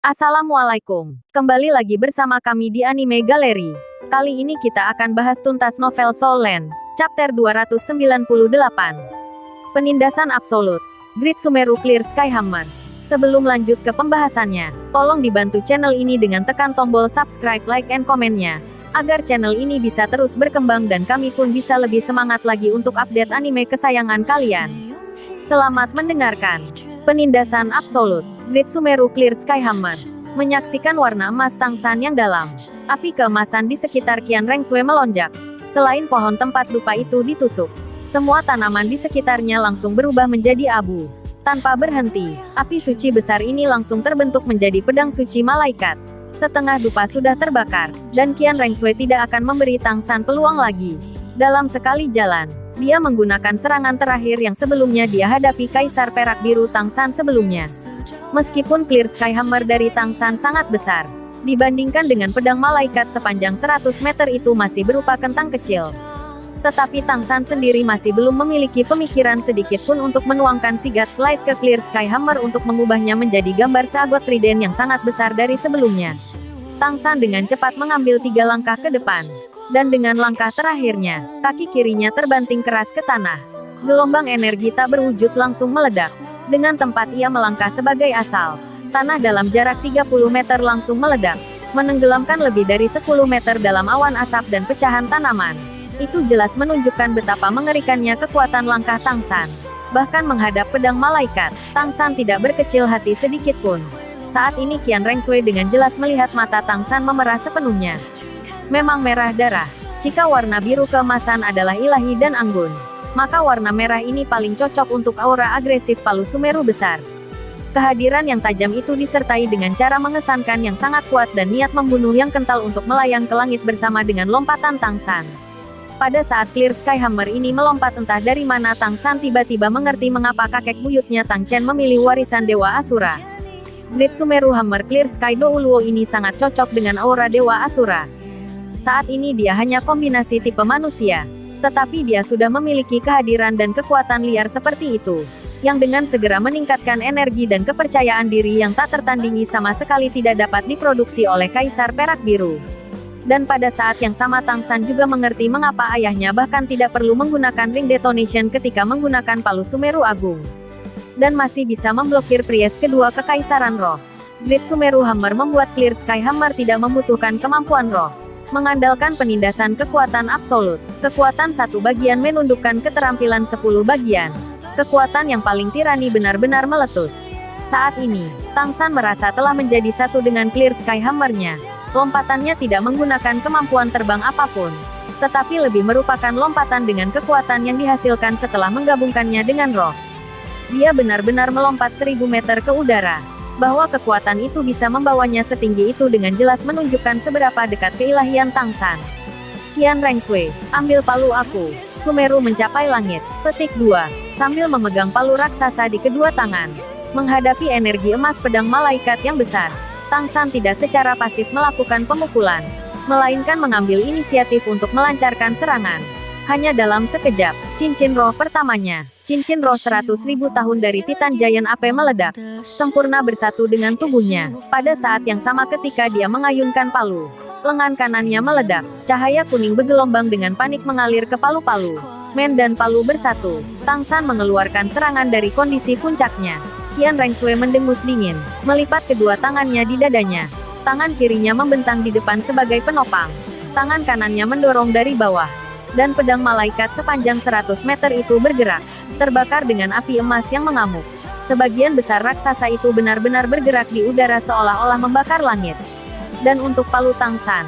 Assalamualaikum. Kembali lagi bersama kami di Anime Gallery. Kali ini kita akan bahas tuntas novel Soul Land, chapter 298. Penindasan Absolut. Grid Sumeru Clear Sky Hammer. Sebelum lanjut ke pembahasannya, tolong dibantu channel ini dengan tekan tombol subscribe, like, and komennya, agar channel ini bisa terus berkembang dan kami pun bisa lebih semangat lagi untuk update anime kesayangan kalian. Selamat mendengarkan. Penindasan Absolut. Grid Sumeru Clear Sky Hammer. Menyaksikan warna emas tangsan yang dalam, api keemasan di sekitar Qian Rengsui melonjak. Selain pohon tempat dupa itu ditusuk, semua tanaman di sekitarnya langsung berubah menjadi abu. Tanpa berhenti, api suci besar ini langsung terbentuk menjadi pedang suci malaikat. Setengah dupa sudah terbakar, dan Qian Rengsui tidak akan memberi tangsan peluang lagi. Dalam sekali jalan, dia menggunakan serangan terakhir yang sebelumnya dia hadapi Kaisar Perak Biru Tangsan sebelumnya. Meskipun Clear Sky Hammer dari Tangsan sangat besar, dibandingkan dengan pedang malaikat sepanjang 100 meter itu masih berupa kentang kecil. Tetapi Tangsan sendiri masih belum memiliki pemikiran sedikit pun untuk menuangkan sigat slide ke Clear Sky Hammer untuk mengubahnya menjadi gambar seagot trident yang sangat besar dari sebelumnya. Tangsan dengan cepat mengambil 3 langkah ke depan. Dan dengan langkah terakhirnya, kaki kirinya terbanting keras ke tanah. Gelombang energi tak berwujud langsung meledak. Dengan tempat ia melangkah sebagai asal, tanah dalam jarak 30 meter langsung meledak, menenggelamkan lebih dari 10 meter dalam awan asap dan pecahan tanaman. Itu jelas menunjukkan betapa mengerikannya kekuatan langkah Tangsan. Bahkan menghadap pedang malaikat, Tangsan tidak berkecil hati sedikit pun. Saat ini Qian Rengsui dengan jelas melihat mata Tangsan memerah sepenuhnya. Memang merah darah. Jika warna biru keemasan adalah ilahi dan anggun, maka warna merah ini paling cocok untuk aura agresif Palu Sumeru besar. Kehadiran yang tajam itu disertai dengan cara mengesankan yang sangat kuat dan niat membunuh yang kental untuk melayang ke langit bersama dengan lompatan Tangsan. Pada saat Clear Sky Hammer ini melompat, entah dari mana Tangsan tiba-tiba mengerti mengapa kakek buyutnya Tang Chen memilih warisan Dewa Asura. Grid Sumeru Hammer Clear Sky Douluo ini sangat cocok dengan aura Dewa Asura. Saat ini dia hanya kombinasi tipe manusia, tetapi dia sudah memiliki kehadiran dan kekuatan liar seperti itu, yang dengan segera meningkatkan energi dan kepercayaan diri yang tak tertandingi sama sekali tidak dapat diproduksi oleh Kaisar Perak Biru. Dan pada saat yang sama Tangsan juga mengerti mengapa ayahnya bahkan tidak perlu menggunakan ring detonation ketika menggunakan Palu Sumeru Agung. Dan masih bisa memblokir Pries kedua Kekaisaran Roh. Grid Sumeru Hammer membuat Clear Sky Hammer tidak membutuhkan kemampuan roh. Mengandalkan penindasan kekuatan absolut. Kekuatan 1 bagian menundukkan keterampilan 10 bagian. Kekuatan yang paling tirani benar-benar meletus. Saat ini, Tangsan merasa telah menjadi satu dengan Clear Sky Hammer-nya. Lompatannya tidak menggunakan kemampuan terbang apapun, tetapi lebih merupakan lompatan dengan kekuatan yang dihasilkan setelah menggabungkannya dengan roh. Dia benar-benar melompat 1000 meter ke udara. Bahwa kekuatan itu bisa membawanya setinggi itu dengan jelas menunjukkan seberapa dekat keilahian Tangsan. Qian Rengsui, ambil palu aku. Sumeru mencapai langit. Petik 2. Sambil memegang palu raksasa di kedua tangan. Menghadapi energi emas pedang malaikat yang besar, Tangsan tidak secara pasif melakukan pemukulan, melainkan mengambil inisiatif untuk melancarkan serangan. Hanya dalam sekejap, cincin roh pertamanya, cincin roh 100.000 tahun dari Titan Giant Ape meledak, sempurna bersatu dengan tubuhnya. Pada saat yang sama ketika dia mengayunkan palu, lengan kanannya meledak, cahaya kuning bergelombang dengan panik mengalir ke palu-palu. Men dan palu bersatu, Tangsan mengeluarkan serangan dari kondisi puncaknya. Qian Rengsui mendengus dingin, melipat kedua tangannya di dadanya. Tangan kirinya membentang di depan sebagai penopang. Tangan kanannya mendorong dari bawah. Dan pedang malaikat sepanjang 100 meter itu bergerak, terbakar dengan api emas yang mengamuk. Sebagian besar raksasa itu benar-benar bergerak di udara seolah-olah membakar langit. Dan untuk palu Tangsan,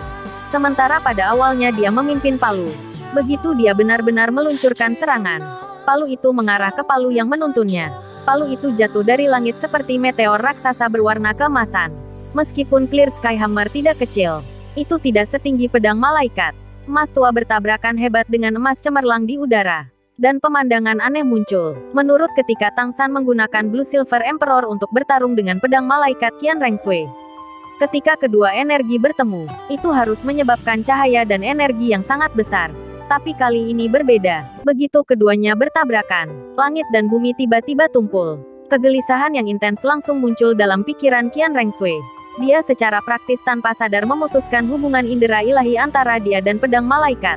sementara pada awalnya dia memimpin palu, begitu dia benar-benar meluncurkan serangan, palu itu mengarah ke palu yang menuntunnya. Palu itu jatuh dari langit seperti meteor raksasa berwarna keemasan. Meskipun Clear Sky Hammer tidak kecil, itu tidak setinggi pedang malaikat. Emas tua bertabrakan hebat dengan emas cemerlang di udara. Dan pemandangan aneh muncul. Menurut ketika Tangsan menggunakan Blue Silver Emperor untuk bertarung dengan pedang malaikat Qian Rengsui. Ketika kedua energi bertemu, itu harus menyebabkan cahaya dan energi yang sangat besar. Tapi kali ini berbeda. Begitu keduanya bertabrakan, langit dan bumi tiba-tiba tumpul. Kegelisahan yang intens langsung muncul dalam pikiran Qian Rengsui. Dia secara praktis tanpa sadar memutuskan hubungan indera ilahi antara dia dan pedang malaikat.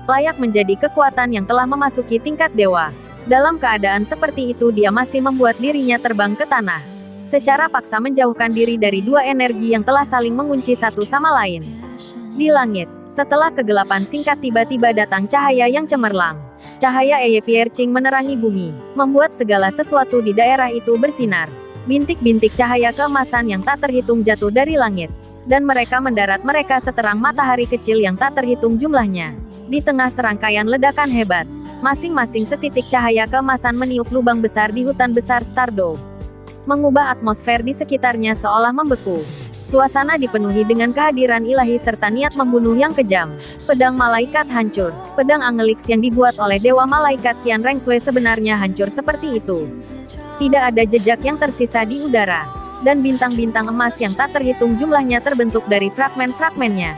Layak menjadi kekuatan yang telah memasuki tingkat dewa. Dalam keadaan seperti itu dia masih membuat dirinya terbang ke tanah. Secara paksa menjauhkan diri dari dua energi yang telah saling mengunci satu sama lain. Di langit, setelah kegelapan singkat tiba-tiba datang cahaya yang cemerlang. Cahaya Eye Piercing menerangi bumi, membuat segala sesuatu di daerah itu bersinar. Bintik-bintik cahaya keemasan yang tak terhitung jatuh dari langit. Dan mereka mendarat mereka seterang matahari kecil yang tak terhitung jumlahnya. Di tengah serangkaian ledakan hebat, masing-masing setitik cahaya keemasan meniup lubang besar di hutan besar Stardow. Mengubah atmosfer di sekitarnya seolah membeku. Suasana dipenuhi dengan kehadiran ilahi serta niat membunuh yang kejam. Pedang malaikat hancur. Pedang Angelix yang dibuat oleh Dewa Malaikat Qian Rengsui sebenarnya hancur seperti itu. Tidak ada jejak yang tersisa di udara. Dan bintang-bintang emas yang tak terhitung jumlahnya terbentuk dari fragmen-fragmennya.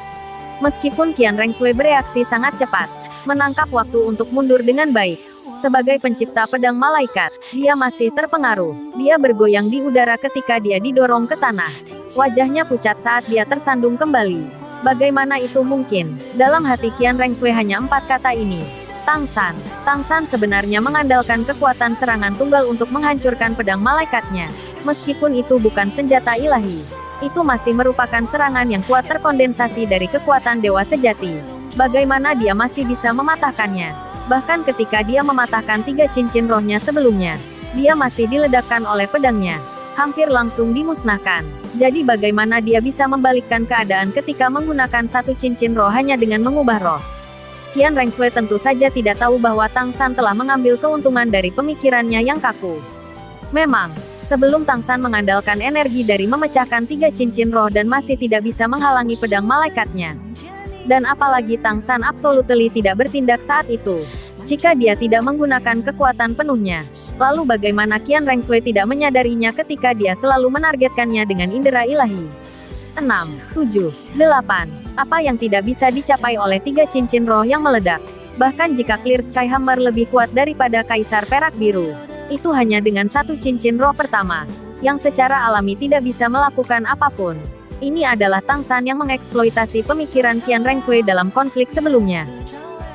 Meskipun Qian Rengsui bereaksi sangat cepat, menangkap waktu untuk mundur dengan baik. Sebagai pencipta pedang malaikat, dia masih terpengaruh. Dia bergoyang di udara ketika dia didorong ke tanah. Wajahnya pucat saat dia tersandung kembali. Bagaimana itu mungkin? Dalam hati Qian Rengsui hanya 4 kata ini. Tangsan. Tangsan sebenarnya mengandalkan kekuatan serangan tunggal untuk menghancurkan pedang malaikatnya. Meskipun itu bukan senjata ilahi, itu masih merupakan serangan yang kuat terkondensasi dari kekuatan dewa sejati. Bagaimana dia masih bisa mematahkannya? Bahkan ketika dia mematahkan 3 cincin rohnya sebelumnya, dia masih diledakkan oleh pedangnya. Hampir langsung dimusnahkan. Jadi bagaimana dia bisa membalikkan keadaan ketika menggunakan 1 cincin roh hanya dengan mengubah roh? Qian Rengsui tentu saja tidak tahu bahwa Tangsan telah mengambil keuntungan dari pemikirannya yang kaku. Memang, sebelum Tangsan mengandalkan energi dari memecahkan 3 cincin roh dan masih tidak bisa menghalangi pedang malaikatnya. Dan apalagi Tangsan absolutely tidak bertindak saat itu. Jika dia tidak menggunakan kekuatan penuhnya, lalu bagaimana Qian Rengsui tidak menyadarinya ketika dia selalu menargetkannya dengan indera ilahi? 6, 7, 8. Apa yang tidak bisa dicapai oleh 3 cincin roh yang meledak? Bahkan jika Clear Sky Hammer lebih kuat daripada Kaisar Perak Biru, itu hanya dengan 1 cincin roh pertama, yang secara alami tidak bisa melakukan apapun. Ini adalah Tangsan yang mengeksploitasi pemikiran Qian Rengsui dalam konflik sebelumnya.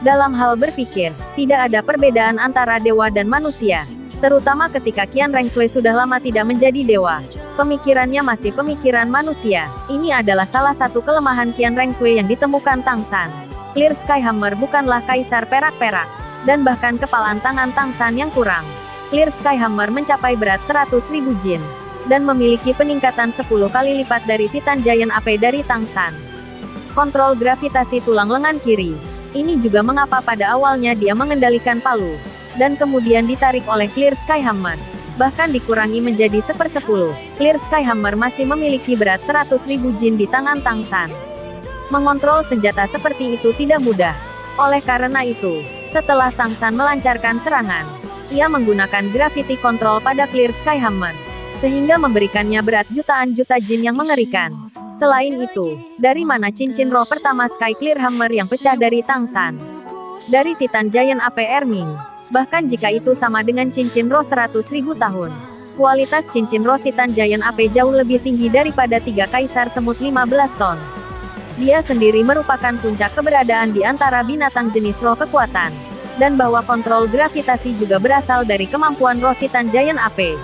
Dalam hal berpikir, tidak ada perbedaan antara dewa dan manusia. Terutama ketika Qian Rengsui sudah lama tidak menjadi dewa. Pemikirannya masih pemikiran manusia. Ini adalah salah satu kelemahan Qian Rengsui yang ditemukan Tangsan. Clear Sky Hammer bukanlah Kaisar Perak-Perak. Dan bahkan kepalan tangan Tangsan yang kurang. Clear Sky Hammer mencapai berat 100.000 jin. Dan memiliki peningkatan 10 kali lipat dari Titan Giant Ape dari Tangsan. Kontrol gravitasi tulang lengan kiri. Ini juga mengapa pada awalnya dia mengendalikan palu. Dan kemudian ditarik oleh Clear Sky Hammer. Bahkan dikurangi menjadi 1/10. Clear Sky Hammer masih memiliki berat 100.000 jin di tangan Tangsan. Mengontrol senjata seperti itu tidak mudah. Oleh karena itu, setelah Tangsan melancarkan serangan, ia menggunakan Gravity Control pada Clear Sky Hammer, sehingga memberikannya berat jutaan juta jin yang mengerikan. Selain itu, dari mana cincin roh pertama Sky Clear Hammer yang pecah dari Tangsan? Dari Titan Giant Ape Erming. Bahkan jika itu sama dengan cincin roh 100.000 tahun. Kualitas cincin roh Titan Giant Ape jauh lebih tinggi daripada 3 Kaisar Semut 15 ton. Dia sendiri merupakan puncak keberadaan di antara binatang jenis roh kekuatan. Dan bahwa kontrol gravitasi juga berasal dari kemampuan roh Titan Giant Ape.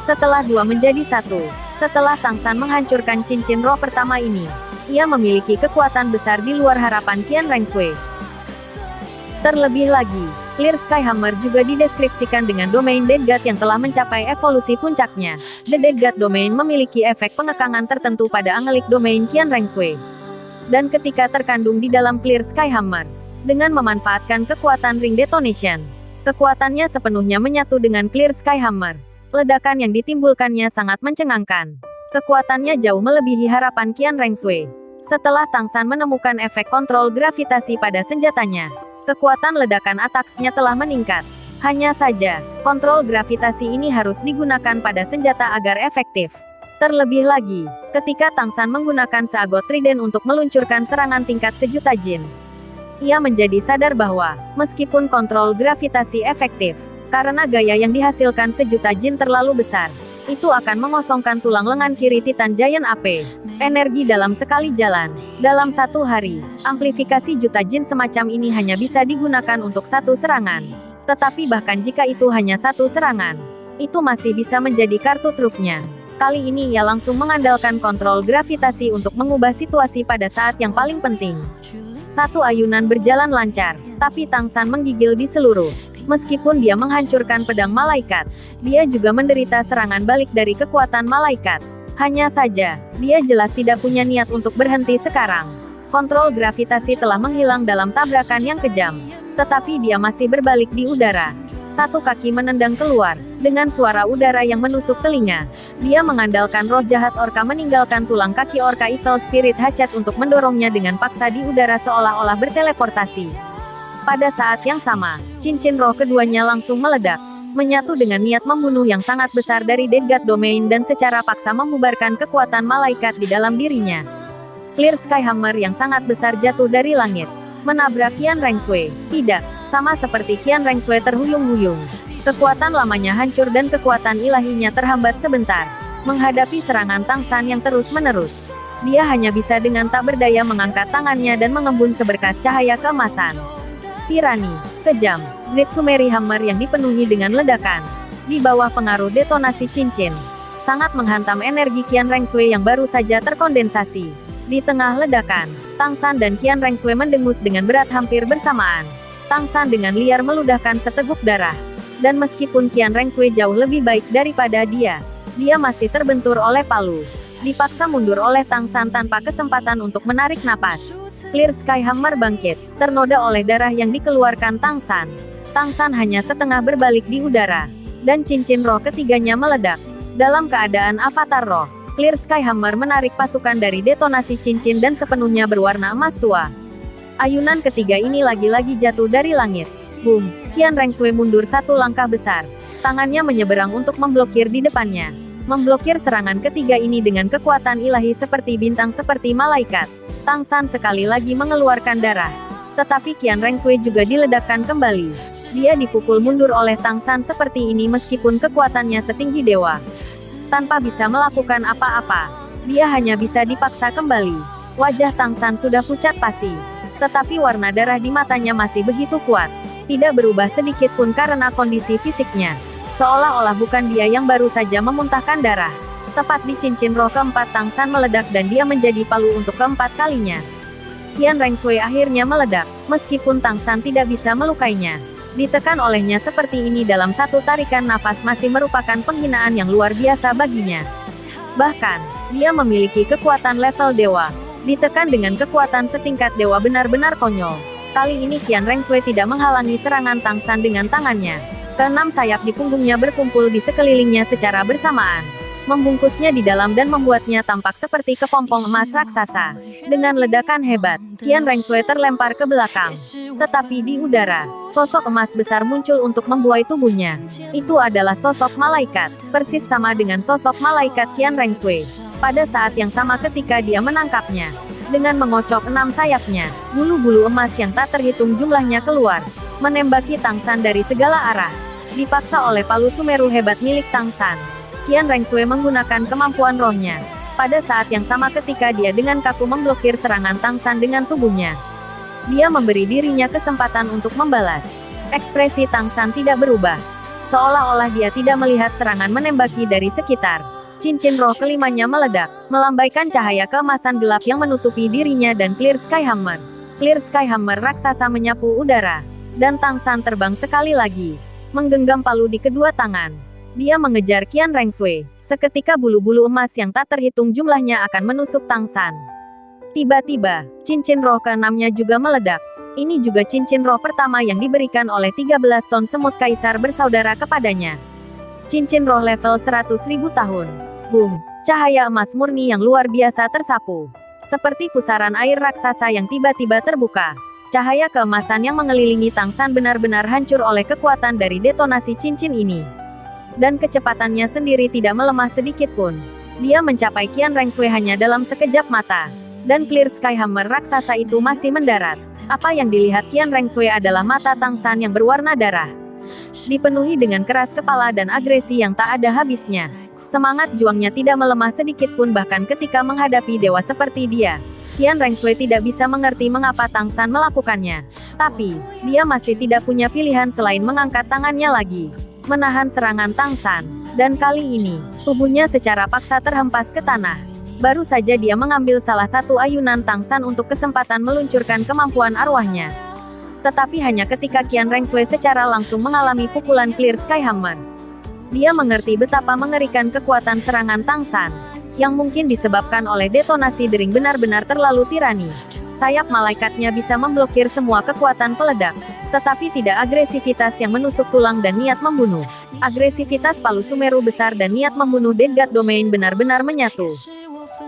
Setelah 2 menjadi 1, setelah Tangsan menghancurkan cincin roh pertama ini, ia memiliki kekuatan besar di luar harapan Qian Rengsui. Terlebih lagi, Clear Sky Hammer juga dideskripsikan dengan domain Dead God yang telah mencapai evolusi puncaknya. The Dead God Domain memiliki efek pengekangan tertentu pada Angelic Domain Qian Rengsui. Dan ketika terkandung di dalam Clear Sky Hammer, dengan memanfaatkan kekuatan Ring Detonation, kekuatannya sepenuhnya menyatu dengan Clear Sky Hammer. Ledakan yang ditimbulkannya sangat mencengangkan. Kekuatannya jauh melebihi harapan Qian Rengsui. Setelah Tangsan menemukan efek kontrol gravitasi pada senjatanya, kekuatan ledakan ataksnya telah meningkat. Hanya saja, kontrol gravitasi ini harus digunakan pada senjata agar efektif. Terlebih lagi, ketika Tangsan menggunakan seagot trident untuk meluncurkan serangan tingkat 1.000.000 jin, ia menjadi sadar bahwa, meskipun kontrol gravitasi efektif, karena gaya yang dihasilkan 1.000.000 jin terlalu besar, Itu akan mengosongkan tulang lengan kiri Titan Giant AP. Energi dalam sekali jalan. Dalam satu hari, amplifikasi juta jin semacam ini hanya bisa digunakan untuk satu serangan. Tetapi bahkan jika itu hanya satu serangan, itu masih bisa menjadi kartu trufnya. Kali ini ia langsung mengandalkan kontrol gravitasi untuk mengubah situasi pada saat yang paling penting. Satu ayunan berjalan lancar, tapi Tang San menggigil di seluruh. Meskipun dia menghancurkan pedang malaikat, dia juga menderita serangan balik dari kekuatan malaikat. Hanya saja, dia jelas tidak punya niat untuk berhenti sekarang. Kontrol gravitasi telah menghilang dalam tabrakan yang kejam. Tetapi dia masih berbalik di udara. Satu kaki menendang keluar, dengan suara udara yang menusuk telinga. Dia mengandalkan roh jahat orka meninggalkan tulang kaki orka Evil Spirit Hatchet untuk mendorongnya dengan paksa di udara seolah-olah berteleportasi. Pada saat yang sama, cincin roh keduanya langsung meledak, menyatu dengan niat membunuh yang sangat besar dari Dead God Domain dan secara paksa membubarkan kekuatan malaikat di dalam dirinya. Clear Sky Hammer yang sangat besar jatuh dari langit, menabrak Qian Rengshui. Tidak, sama seperti Qian Rengshui terhuyung-huyung. Kekuatan lamanya hancur dan kekuatan ilahinya terhambat sebentar. Menghadapi serangan Tang San yang terus-menerus, dia hanya bisa dengan tak berdaya mengangkat tangannya dan mengembun seberkas cahaya keemasan. Tirani, kejam, Great Sumeri Hammer yang dipenuhi dengan ledakan. Di bawah pengaruh detonasi cincin, sangat menghantam energi Qian Rengshui yang baru saja terkondensasi. Di tengah ledakan, Tang San dan Qian Rengshui mendengus dengan berat hampir bersamaan. Tang San dengan liar meludahkan seteguk darah. Dan meskipun Qian Rengshui jauh lebih baik daripada dia masih terbentur oleh palu. Dipaksa mundur oleh Tang San tanpa kesempatan untuk menarik napas. Clear Sky Hammer bangkit, ternoda oleh darah yang dikeluarkan Tang San. Tang San hanya setengah berbalik di udara, dan cincin roh ketiganya meledak. Dalam keadaan avatar roh, Clear Sky Hammer menarik pasukan dari detonasi cincin dan sepenuhnya berwarna emas tua. Ayunan ketiga ini lagi-lagi jatuh dari langit. Boom! Qian Rengshui mundur satu langkah besar. Tangannya menyeberang untuk memblokir di depannya. Memblokir serangan ketiga ini dengan kekuatan ilahi seperti bintang seperti malaikat. Tang San sekali lagi mengeluarkan darah. Tetapi Qian Rengshui juga diledakkan kembali. Dia dipukul mundur oleh Tang San seperti ini meskipun kekuatannya setinggi dewa. Tanpa bisa melakukan apa-apa, dia hanya bisa dipaksa kembali. Wajah Tang San sudah pucat pasi. Tetapi warna darah di matanya masih begitu kuat. Tidak berubah sedikit pun karena kondisi fisiknya. Seolah-olah bukan dia yang baru saja memuntahkan darah. Tepat di cincin roh keempat Tang San meledak dan dia menjadi palu untuk keempat kalinya. Qian Rengshui akhirnya meledak, meskipun Tang San tidak bisa melukainya. Ditekan olehnya seperti ini dalam satu tarikan nafas masih merupakan penghinaan yang luar biasa baginya. Bahkan, dia memiliki kekuatan level dewa. Ditekan dengan kekuatan setingkat dewa benar-benar konyol. Kali ini Qian Rengshui tidak menghalangi serangan Tang San dengan tangannya. Keenam sayap di punggungnya berkumpul di sekelilingnya secara bersamaan, membungkusnya di dalam dan membuatnya tampak seperti kepompong emas raksasa. Dengan ledakan hebat, Qian Rengshui terlempar ke belakang. Tetapi di udara, sosok emas besar muncul untuk membuai tubuhnya. Itu adalah sosok malaikat, persis sama dengan sosok malaikat Qian Rengshui. Pada saat yang sama ketika dia menangkapnya, dengan mengocok 6 sayapnya, bulu-bulu emas yang tak terhitung jumlahnya keluar, menembaki Tang San dari segala arah. Dipaksa oleh palu Sumeru hebat milik Tang San, Qian Rengshui menggunakan kemampuan rohnya. Pada saat yang sama ketika dia dengan kaku memblokir serangan Tang San dengan tubuhnya, dia memberi dirinya kesempatan untuk membalas. Ekspresi Tang San tidak berubah, seolah-olah dia tidak melihat serangan menembaki dari sekitar. Cincin roh kelimanya meledak, melambaikan cahaya keemasan gelap yang menutupi dirinya dan Clear Sky Hammer. Clear Sky Hammer raksasa menyapu udara, dan Tang San terbang sekali lagi, menggenggam palu di kedua tangan. Dia mengejar Qian Rengshui. Seketika bulu-bulu emas yang tak terhitung jumlahnya akan menusuk Tang San. Tiba-tiba, cincin roh keenamnya juga meledak. Ini juga cincin roh pertama yang diberikan oleh 13 ton semut kaisar bersaudara kepadanya. Cincin roh level 100.000 tahun. Boom! Cahaya emas murni yang luar biasa tersapu. Seperti pusaran air raksasa yang tiba-tiba terbuka. Cahaya keemasan yang mengelilingi Tang San benar-benar hancur oleh kekuatan dari detonasi cincin ini. Dan kecepatannya sendiri tidak melemah sedikit pun. Dia mencapai Qian Rengshui hanya dalam sekejap mata. Dan Clear Sky Hammer raksasa itu masih mendarat. Apa yang dilihat Qian Rengshui adalah mata Tang San yang berwarna darah. Dipenuhi dengan keras kepala dan agresi yang tak ada habisnya. Semangat juangnya tidak melemah sedikit pun bahkan ketika menghadapi dewa seperti dia. Qian Rengshui tidak bisa mengerti mengapa Tang San melakukannya. Tapi, dia masih tidak punya pilihan selain mengangkat tangannya lagi. Menahan serangan Tang San. Dan kali ini, tubuhnya secara paksa terhempas ke tanah. Baru saja dia mengambil salah satu ayunan Tang San untuk kesempatan meluncurkan kemampuan arwahnya. Tetapi hanya ketika Qian Rengshui secara langsung mengalami pukulan Clear Sky Hammer. Dia mengerti betapa mengerikan kekuatan serangan Tang San, yang mungkin disebabkan oleh detonasi dering benar-benar terlalu tirani. Sayap malaikatnya bisa memblokir semua kekuatan peledak, tetapi tidak agresivitas yang menusuk tulang dan niat membunuh. Agresivitas palu Sumeru besar dan niat membunuh Dead God Domain benar-benar menyatu.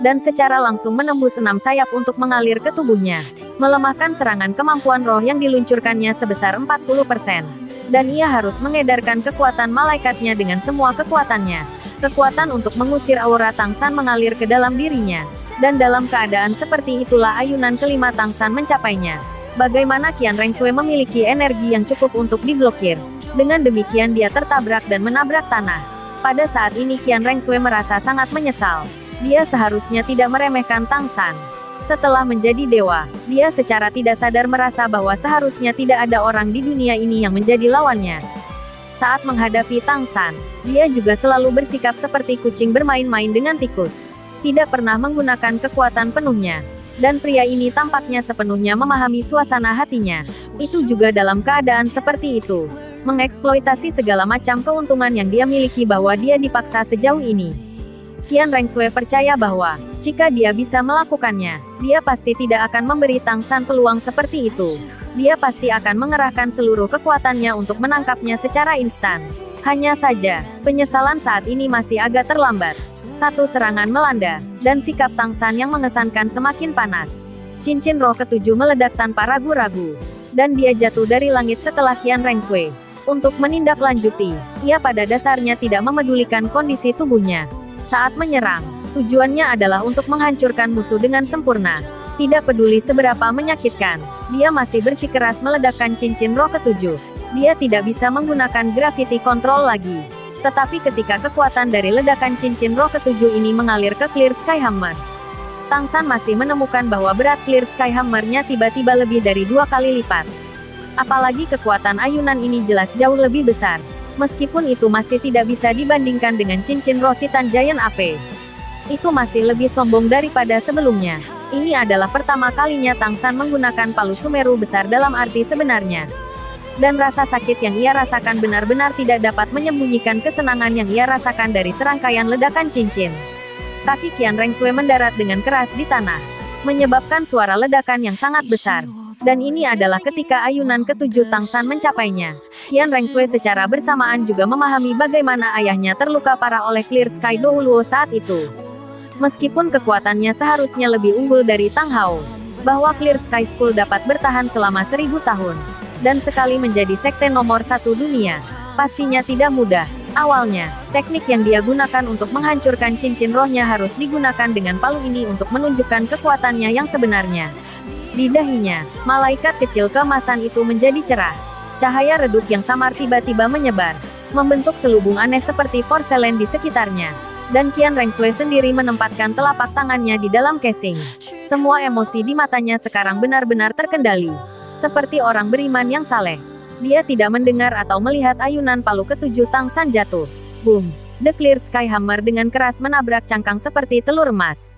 Dan secara langsung menembus 6 sayap untuk mengalir ke tubuhnya, melemahkan serangan kemampuan roh yang diluncurkannya sebesar 40%. Dan ia harus mengedarkan kekuatan malaikatnya dengan semua kekuatannya. Kekuatan untuk mengusir aura Tang San mengalir ke dalam dirinya. Dan dalam keadaan seperti itulah ayunan kelima Tang San mencapainya. Bagaimana Qian Rengshui memiliki energi yang cukup untuk diblokir. Dengan demikian dia tertabrak dan menabrak tanah. Pada saat ini Qian Rengshui merasa sangat menyesal. Dia seharusnya tidak meremehkan Tang San. Setelah menjadi dewa, dia secara tidak sadar merasa bahwa seharusnya tidak ada orang di dunia ini yang menjadi lawannya. Saat menghadapi Tang San, dia juga selalu bersikap seperti kucing bermain-main dengan tikus. Tidak pernah menggunakan kekuatan penuhnya. Dan pria ini tampaknya sepenuhnya memahami suasana hatinya. Itu juga dalam keadaan seperti itu. Mengeksploitasi segala macam keuntungan yang dia miliki bahwa dia dipaksa sejauh ini. Qian Rengshui percaya bahwa, jika dia bisa melakukannya, dia pasti tidak akan memberi Tang San peluang seperti itu. Dia pasti akan mengerahkan seluruh kekuatannya untuk menangkapnya secara instan. Hanya saja, penyesalan saat ini masih agak terlambat. Satu serangan melanda, dan sikap Tang San yang mengesankan semakin panas. Cincin roh ketujuh meledak tanpa ragu-ragu. Dan dia jatuh dari langit setelah Qian Rengshui. Untuk menindaklanjuti, ia pada dasarnya tidak memedulikan kondisi tubuhnya. Saat menyerang, tujuannya adalah untuk menghancurkan musuh dengan sempurna. Tidak peduli seberapa menyakitkan, dia masih bersikeras meledakkan cincin roh ketujuh. Dia tidak bisa menggunakan gravity control lagi. Tetapi ketika kekuatan dari ledakan cincin roh ketujuh ini mengalir ke Clear Sky Hammer, Tang San masih menemukan bahwa berat Clear Sky Hammer-nya tiba-tiba lebih dari 2 kali lipat. Apalagi kekuatan ayunan ini jelas jauh lebih besar. Meskipun itu masih tidak bisa dibandingkan dengan cincin roh Titan Giant AP. Itu masih lebih sombong daripada sebelumnya. Ini adalah pertama kalinya Tang San menggunakan palu Sumeru besar dalam arti sebenarnya. Dan rasa sakit yang ia rasakan benar-benar tidak dapat menyembunyikan kesenangan yang ia rasakan dari serangkaian ledakan cincin. Kaki Qian Rengshui mendarat dengan keras di tanah, menyebabkan suara ledakan yang sangat besar. Dan ini adalah ketika ayunan ketujuh Tang San mencapainya. Qian Rengshui secara bersamaan juga memahami bagaimana ayahnya terluka parah oleh Clear Sky Douluo saat itu. Meskipun kekuatannya seharusnya lebih unggul dari Tang Hao, bahwa Clear Sky School dapat bertahan selama 1000 tahun, dan sekali menjadi sekte nomor 1 dunia, pastinya tidak mudah. Awalnya, teknik yang dia gunakan untuk menghancurkan cincin rohnya harus digunakan dengan palu ini untuk menunjukkan kekuatannya yang sebenarnya. Di dahinya, malaikat kecil keemasan itu menjadi cerah. Cahaya redup yang samar tiba-tiba menyebar, membentuk selubung aneh seperti porselen di sekitarnya. Dan Qian Rengshui sendiri menempatkan telapak tangannya di dalam casing. Semua emosi di matanya sekarang benar-benar terkendali. Seperti orang beriman yang saleh. Dia tidak mendengar atau melihat ayunan palu ketujuh Tang San jatuh. Boom! The Clear Sky Hammer dengan keras menabrak cangkang seperti telur emas.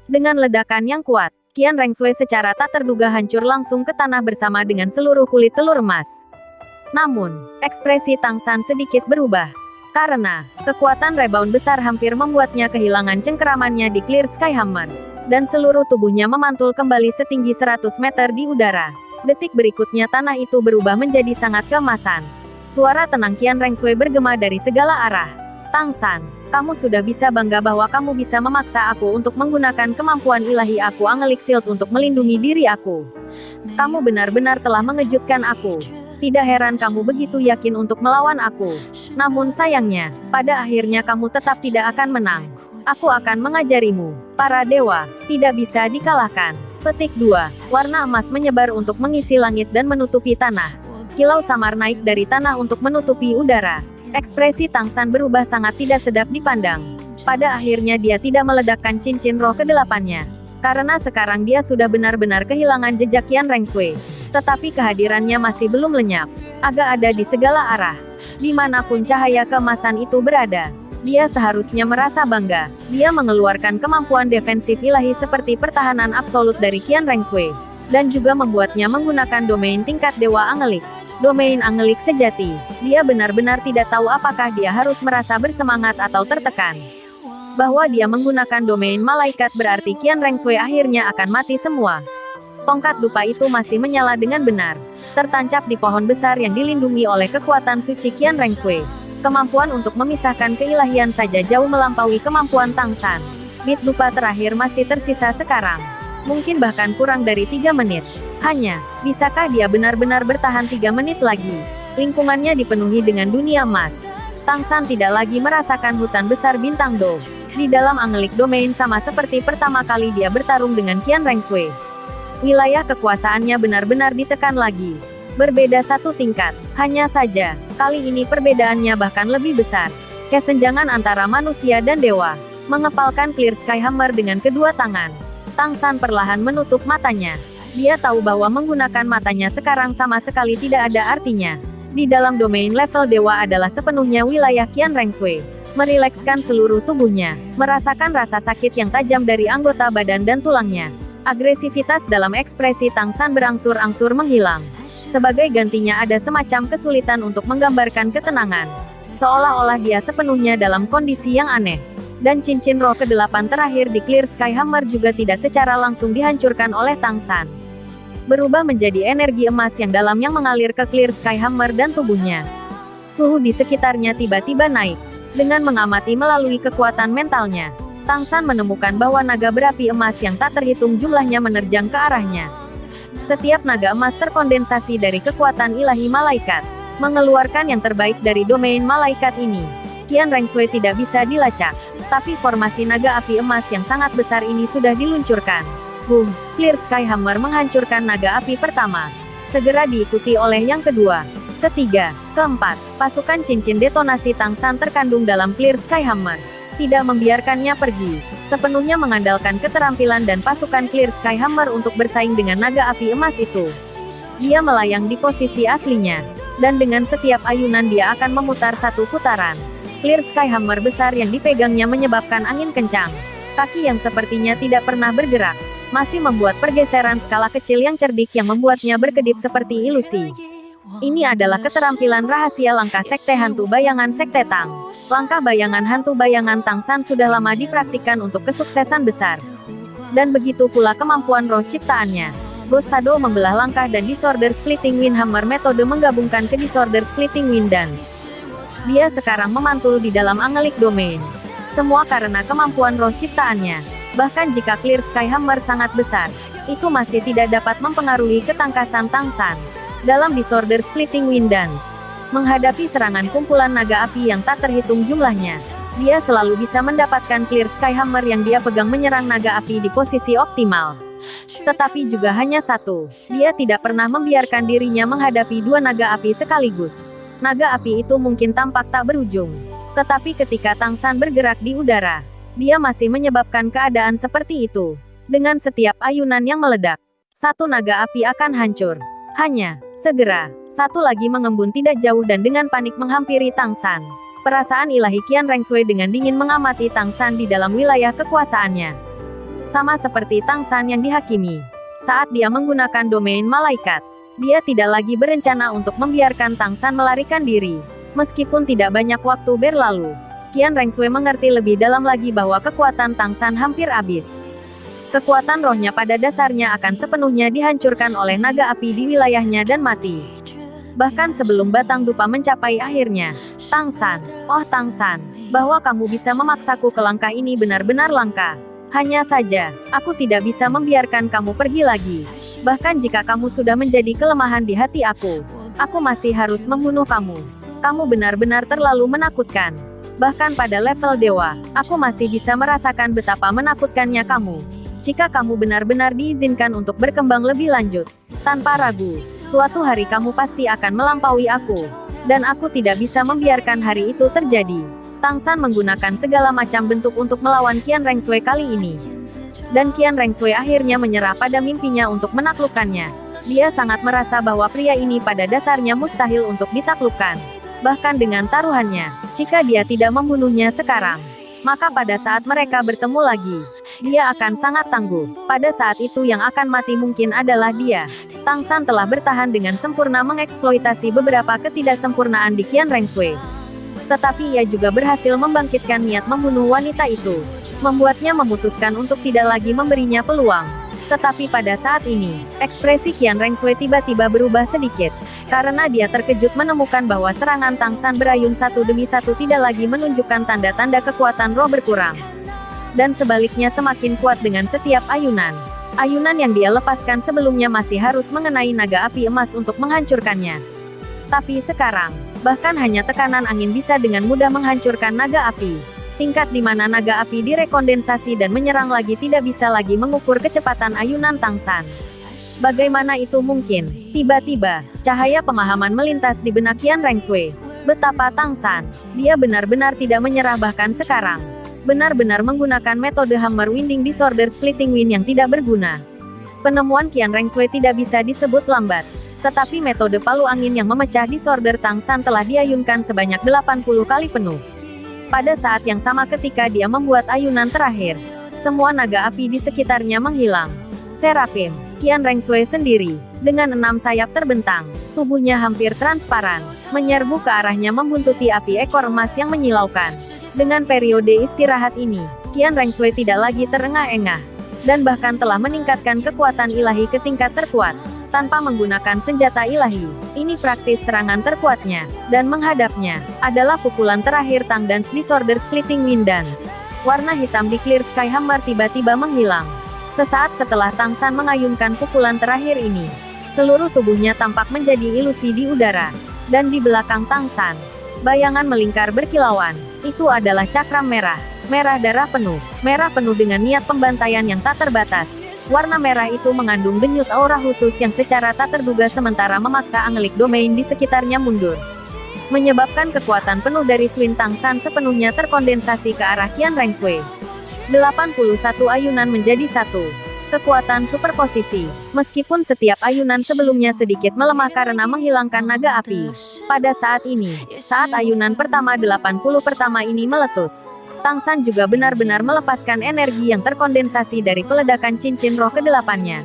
Dengan ledakan yang kuat, Qian Rengshui secara tak terduga hancur langsung ke tanah bersama dengan seluruh kulit telur emas. Namun, ekspresi Tang San sedikit berubah. Karena, kekuatan rebound besar hampir membuatnya kehilangan cengkeramannya di Clear Sky Hammer. Dan seluruh tubuhnya memantul kembali setinggi 100 meter di udara. Detik berikutnya tanah itu berubah menjadi sangat keemasan. Suara tenang Qian Rengshui bergema dari segala arah. Tang San, kamu sudah bisa bangga bahwa kamu bisa memaksa aku untuk menggunakan kemampuan ilahi aku Angelic Shield untuk melindungi diri aku. Kamu benar-benar telah mengejutkan aku. Tidak heran kamu begitu yakin untuk melawan aku. Namun sayangnya, pada akhirnya kamu tetap tidak akan menang. Aku akan mengajarimu. Para dewa, tidak bisa dikalahkan. Petik 2. Warna emas menyebar untuk mengisi langit dan menutupi tanah. Kilau samar naik dari tanah untuk menutupi udara. Ekspresi Tang San berubah sangat tidak sedap dipandang. Pada akhirnya dia tidak meledakkan cincin roh ke-8-nya. Karena sekarang dia sudah benar-benar kehilangan jejak Qian Rengsui. Tetapi kehadirannya masih belum lenyap. Agak ada di segala arah. Dimanapun cahaya keemasan itu berada, dia seharusnya merasa bangga. Dia mengeluarkan kemampuan defensif ilahi seperti pertahanan absolut dari Qian Rengsui. Dan juga membuatnya menggunakan domain tingkat Dewa Angelik. Domain Angelik sejati. Dia benar-benar tidak tahu apakah dia harus merasa bersemangat atau tertekan. Bahwa dia menggunakan domain malaikat berarti Qian Rengsui akhirnya akan mati semua. Tongkat dupa itu masih menyala dengan benar. Tertancap di pohon besar yang dilindungi oleh kekuatan suci Qian Rengsui. Kemampuan untuk memisahkan keilahian saja jauh melampaui kemampuan Tang San. Bit dupa terakhir masih tersisa sekarang. Mungkin bahkan kurang dari 3 menit. Hanya, bisakah dia benar-benar bertahan 3 menit lagi? Lingkungannya dipenuhi dengan dunia emas. Tang San tidak lagi merasakan hutan besar bintang Do. Di dalam Angelik Domain sama seperti pertama kali dia bertarung dengan Qian Rengsui. Wilayah kekuasaannya benar-benar ditekan lagi. Berbeda 1 tingkat. Hanya saja, kali ini perbedaannya bahkan lebih besar. Kesenjangan antara manusia dan dewa. Mengepalkan Clear Sky Hammer dengan kedua tangan. Tang San perlahan menutup matanya. Dia tahu bahwa menggunakan matanya sekarang sama sekali tidak ada artinya. Di dalam domain level dewa adalah sepenuhnya wilayah Qian Rengsui. Merilekskan seluruh tubuhnya, merasakan rasa sakit yang tajam dari anggota badan dan tulangnya. Agresivitas dalam ekspresi Tang San berangsur-angsur menghilang. Sebagai gantinya ada semacam kesulitan untuk menggambarkan ketenangan. Seolah-olah dia sepenuhnya dalam kondisi yang aneh. Dan cincin roh ke-8 terakhir di Clear Sky Hammer juga tidak secara langsung dihancurkan oleh Tang San. Berubah menjadi energi emas yang dalam yang mengalir ke Clear Sky Hammer dan tubuhnya. Suhu di sekitarnya tiba-tiba naik. Dengan mengamati melalui kekuatan mentalnya, Tang San menemukan bahwa naga berapi emas yang tak terhitung jumlahnya menerjang ke arahnya. Setiap naga emas terkondensasi dari kekuatan ilahi malaikat, mengeluarkan yang terbaik dari domain malaikat ini. Qian Rengsui tidak bisa dilacak, tapi formasi naga api emas yang sangat besar ini sudah diluncurkan. Boom! Clear Sky Hammer menghancurkan naga api pertama. Segera diikuti oleh yang kedua, ketiga, keempat. Pasukan cincin detonasi Tang San terkandung dalam Clear Sky Hammer. Tidak membiarkannya pergi. Sepenuhnya mengandalkan keterampilan dan pasukan Clear Sky Hammer untuk bersaing dengan naga api emas itu. Dia melayang di posisi aslinya. Dan dengan setiap ayunan dia akan memutar 1 putaran. Clear Sky Hammer besar yang dipegangnya menyebabkan angin kencang. Kaki yang sepertinya tidak pernah bergerak, masih membuat pergeseran skala kecil yang cerdik yang membuatnya berkedip seperti ilusi. Ini adalah keterampilan rahasia langkah sekte hantu bayangan sekte Tang. Langkah bayangan hantu bayangan Tang San sudah lama dipraktikkan untuk kesuksesan besar. Dan begitu pula kemampuan roh ciptaannya. Ghost Shadow membelah langkah dan Disorder Splitting Wind Hammer metode menggabungkan ke Disorder Splitting Wind Dance. Dia sekarang memantul di dalam Angelik Domain. Semua karena kemampuan roh ciptaannya. Bahkan jika Clear Sky Hammer sangat besar, itu masih tidak dapat mempengaruhi ketangkasan Tang San. Dalam Disorder Splitting Wind Dance, menghadapi serangan kumpulan naga api yang tak terhitung jumlahnya, dia selalu bisa mendapatkan Clear Sky Hammer yang dia pegang menyerang naga api di posisi optimal. Tetapi juga hanya 1, dia tidak pernah membiarkan dirinya menghadapi 2 naga api sekaligus. Naga api itu mungkin tampak tak berujung. Tetapi ketika Tang San bergerak di udara, dia masih menyebabkan keadaan seperti itu. Dengan setiap ayunan yang meledak, 1 naga api akan hancur. Hanya, segera, 1 lagi mengembun tidak jauh dan dengan panik menghampiri Tang San. Perasaan ilahi Qian Rengsui dengan dingin mengamati Tang San di dalam wilayah kekuasaannya. Sama seperti Tang San yang dihakimi. Saat dia menggunakan domain malaikat, dia tidak lagi berencana untuk membiarkan Tang San melarikan diri. Meskipun tidak banyak waktu berlalu, Qian Rengsui mengerti lebih dalam lagi bahwa kekuatan Tang San hampir habis. Kekuatan rohnya pada dasarnya akan sepenuhnya dihancurkan oleh naga api di wilayahnya dan mati. Bahkan sebelum batang dupa mencapai akhirnya, Tang San, oh Tang San, bahwa kamu bisa memaksaku ke langkah ini benar-benar langka. Hanya saja, aku tidak bisa membiarkan kamu pergi lagi. Bahkan jika kamu sudah menjadi kelemahan di hati aku masih harus membunuh kamu. Kamu benar-benar terlalu menakutkan. Bahkan pada level dewa, aku masih bisa merasakan betapa menakutkannya kamu. Jika kamu benar-benar diizinkan untuk berkembang lebih lanjut, tanpa ragu, suatu hari kamu pasti akan melampaui aku. Dan aku tidak bisa membiarkan hari itu terjadi. Tang San menggunakan segala macam bentuk untuk melawan Qian Rengsui kali ini. Dan Qian Rengsui akhirnya menyerah pada mimpinya untuk menaklukkannya. Dia sangat merasa bahwa pria ini pada dasarnya mustahil untuk ditaklukkan. Bahkan dengan taruhannya, jika dia tidak membunuhnya sekarang, maka pada saat mereka bertemu lagi, dia akan sangat tangguh. Pada saat itu yang akan mati mungkin adalah dia. Tang San telah bertahan dengan sempurna mengeksploitasi beberapa ketidaksempurnaan di Qian Rengsui. Tetapi ia juga berhasil membangkitkan niat membunuh wanita itu, membuatnya memutuskan untuk tidak lagi memberinya peluang. Tetapi pada saat ini, ekspresi Qian Rengsui tiba-tiba berubah sedikit, karena dia terkejut menemukan bahwa serangan Tang San berayun satu demi satu tidak lagi menunjukkan tanda-tanda kekuatan roh berkurang. Dan sebaliknya semakin kuat dengan setiap ayunan. Ayunan yang dia lepaskan sebelumnya masih harus mengenai naga api emas untuk menghancurkannya. Tapi sekarang, bahkan hanya tekanan angin bisa dengan mudah menghancurkan naga api. Tingkat di mana naga api direkondensasi dan menyerang lagi tidak bisa lagi mengukur kecepatan ayunan Tang San. Bagaimana itu mungkin? Tiba-tiba, cahaya pemahaman melintas di benak Qian Rengsui. Betapa Tang San, dia benar-benar tidak menyerah bahkan sekarang. Benar-benar menggunakan metode Hammer Winding Disorder Splitting Wind yang tidak berguna. Penemuan Qian Rengsui tidak bisa disebut lambat. Tetapi metode palu angin yang memecah disorder Tang San telah diayunkan sebanyak 80 kali penuh. Pada saat yang sama ketika dia membuat ayunan terakhir, semua naga api di sekitarnya menghilang. Serafim, Qian Rengsui sendiri, dengan 6 sayap terbentang, tubuhnya hampir transparan, menyerbu ke arahnya membuntuti api ekor emas yang menyilaukan. Dengan periode istirahat ini, Qian Rengsui tidak lagi terengah-engah, dan bahkan telah meningkatkan kekuatan ilahi ke tingkat terkuat. Tanpa menggunakan senjata ilahi, ini praktis serangan terkuatnya, dan menghadapnya, adalah pukulan terakhir Tang Dance Disorder Splitting Wind Dance. Warna hitam di Clear Sky Hammer tiba-tiba menghilang. Sesaat setelah Tang San mengayunkan pukulan terakhir ini, seluruh tubuhnya tampak menjadi ilusi di udara. Dan di belakang Tang San, bayangan melingkar berkilauan. Itu adalah cakram merah. Merah darah penuh. Merah penuh dengan niat pembantaian yang tak terbatas. Warna merah itu mengandung denyut aura khusus yang secara tak terduga sementara memaksa Angelic Domain di sekitarnya mundur. Menyebabkan kekuatan penuh dari Swin Tang San sepenuhnya terkondensasi ke arah Qian Rengsui. 81 ayunan menjadi satu. Kekuatan superposisi. Meskipun setiap ayunan sebelumnya sedikit melemah karena menghilangkan naga api. Pada saat ini, saat ayunan pertama 80 pertama ini meletus, Tang San juga benar-benar melepaskan energi yang terkondensasi dari peledakan cincin roh ke-8-nya.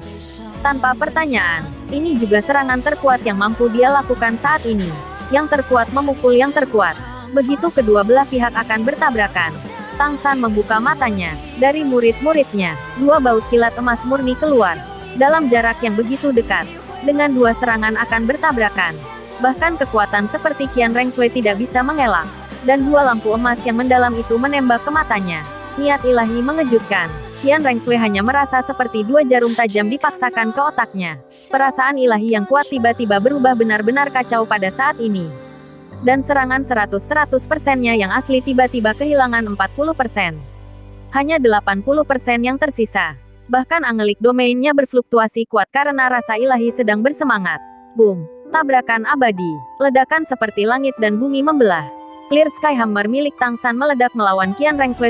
Tanpa pertanyaan, ini juga serangan terkuat yang mampu dia lakukan saat ini. Yang terkuat memukul yang terkuat. Begitu kedua belah pihak akan bertabrakan, Tang San membuka matanya. Dari murid-muridnya, 2 baut kilat emas murni keluar. Dalam jarak yang begitu dekat, dengan 2 serangan akan bertabrakan. Bahkan kekuatan seperti Qian Rengsui tidak bisa mengelak. Dan 2 lampu emas yang mendalam itu menembak ke matanya. Niat ilahi mengejutkan. Qian Rengsui hanya merasa seperti 2 jarum tajam dipaksakan ke otaknya. Perasaan ilahi yang kuat tiba-tiba berubah benar-benar kacau pada saat ini. Dan serangan 100%-nya yang asli tiba-tiba kehilangan 40%. Hanya 80% yang tersisa. Bahkan Angelic Domain-nya berfluktuasi kuat karena rasa ilahi sedang bersemangat. Boom! Tabrakan abadi. Ledakan seperti langit dan bumi membelah. Clear Sky Hammer milik Tang San meledak melawan Qian Rengsui